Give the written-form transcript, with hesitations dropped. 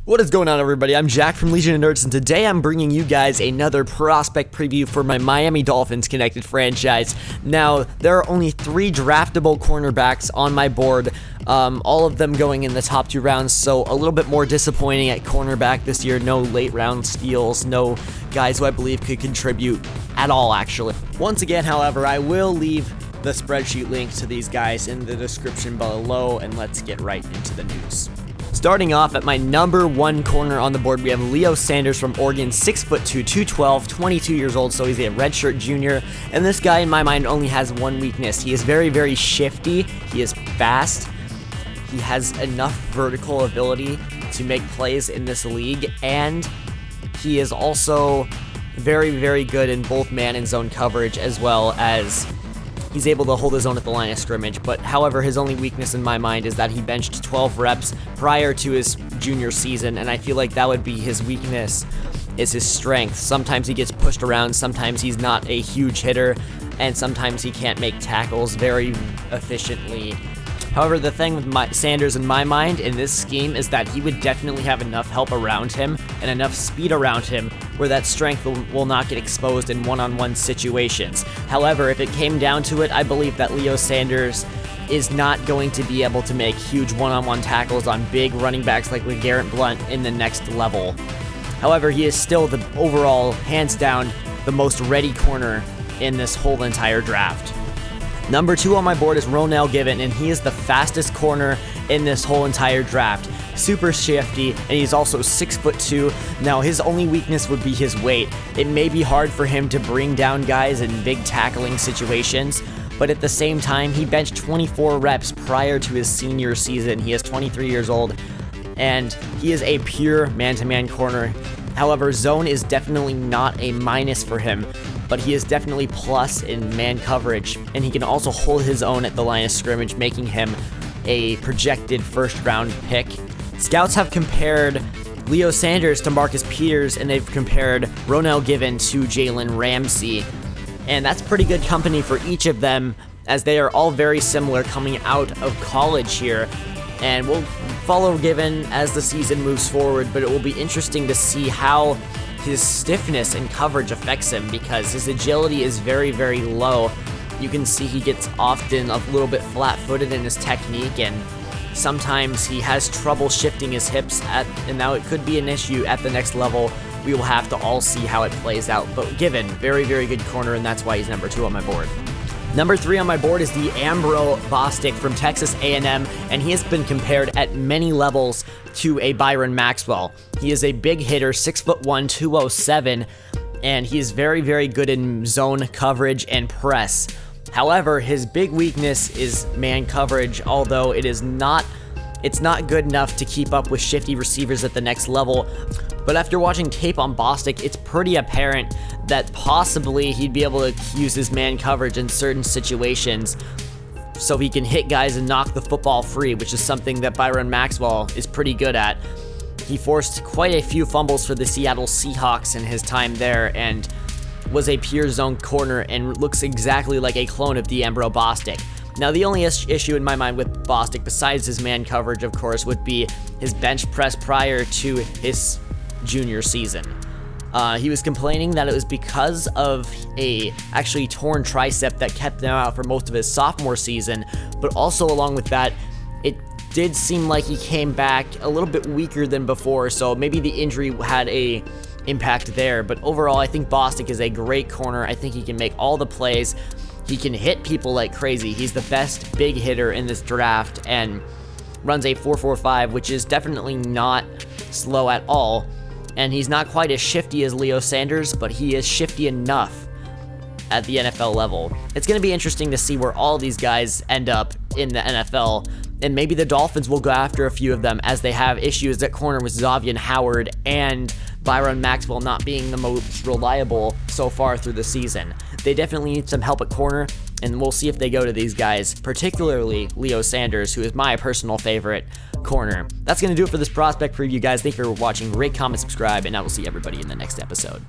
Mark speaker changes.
Speaker 1: What is going on, everybody? I'm Jack from Legion of Nerds, and today I'm bringing you guys another prospect preview for my Miami Dolphins connected franchise. Now, there are only 3 draftable cornerbacks on my board, all of them going in the top 2 rounds, so a little bit more disappointing at cornerback this year. No late round steals, no guys who I believe could contribute at all, actually. Once again, however, I will leave the spreadsheet links to these guys in the description below, and let's get right into the news. Starting off at my number 1 corner on the board, we have Leo Sanders from Oregon, 6'2", 212, 22 years old, so he's a redshirt junior. And this guy, in my mind, only has one weakness. He is very, very shifty. He is fast. He has enough vertical ability to make plays in this league, and he is also very, very good in both man and zone coverage, as well as he's able to hold his own at the line of scrimmage. But however, his only weakness in my mind is that he benched 12 reps prior to his junior season, and I feel like that would be his weakness, is his strength. Sometimes he gets pushed around, sometimes he's not a huge hitter, and sometimes he can't make tackles very efficiently. However, the thing with Sanders in my mind in this scheme is that he would definitely have enough help around him and enough speed around him where that strength will not get exposed in one-on-one situations. However, if it came down to it, I believe that Leo Sanders is not going to be able to make huge one-on-one tackles on big running backs like LeGarrette Blount in the next level. However, he is still the overall, hands down, the most ready corner in this whole entire draft. Number 2 on my board is Roquan Given, and he is the fastest corner in this whole entire draft. Super shifty, and he's also 6'2". Now, his only weakness would be his weight. It may be hard for him to bring down guys in big tackling situations, but at the same time, he benched 24 reps prior to his senior season. He is 23 years old, and he is a pure man-to-man corner. However, zone is definitely not a minus for him, but he is definitely plus in man coverage, and he can also hold his own at the line of scrimmage, making him a projected first-round pick. Scouts have compared Leo Sanders to Marcus Peters, and they've compared Roquan Given to Jalen Ramsey, and that's pretty good company for each of them, as they are all very similar coming out of college here. And we'll follow Given as the season moves forward, but it will be interesting to see how his stiffness and coverage affects him, because his agility is very, very low. You can see he gets often a little bit flat-footed in his technique, and sometimes he has trouble shifting his hips, and now it could be an issue at the next level. We will have to all see how it plays out, but Given, very, very good corner, and that's why he's number 2 on my board. Number 3 on my board is the Bostick from Texas A&M, and he has been compared at many levels to a Byron Maxwell. He is a big hitter, 6'1", 207, and he is very, very good in zone coverage and press. However, his big weakness is man coverage, although it's not good enough to keep up with shifty receivers at the next level. But after watching tape on Bostick, it's pretty apparent that possibly he'd be able to use his man coverage in certain situations so he can hit guys and knock the football free, which is something that Byron Maxwell is pretty good at. He forced quite a few fumbles for the Seattle Seahawks in his time there, and was a pure zone corner and looks exactly like a clone of Bostick. Now, the only issue in my mind with Bostick, besides his man coverage, of course, would be his bench press prior to his junior season. He was complaining that it was because of a actually torn tricep that kept him out for most of his sophomore season, but also along with that, it did seem like he came back a little bit weaker than before, so maybe the injury had a impact there. But overall, I think Bostick is a great corner. I think he can make all the plays. He can hit people like crazy. He's the best big hitter in this draft and runs a 4.45, which is definitely not slow at all. And he's not quite as shifty as Leo Sanders, but he is shifty enough at the NFL level. It's going to be interesting to see where all these guys end up in the NFL, and maybe the Dolphins will go after a few of them, as they have issues at corner with Xavier Howard and Byron Maxwell not being the most reliable so far through the season. They definitely need some help at corner, and we'll see if they go to these guys, particularly Leo Sanders, who is my personal favorite corner. That's going to do it for this prospect preview, guys. Thank you for watching. Rate, comment, subscribe, and I will see everybody in the next episode.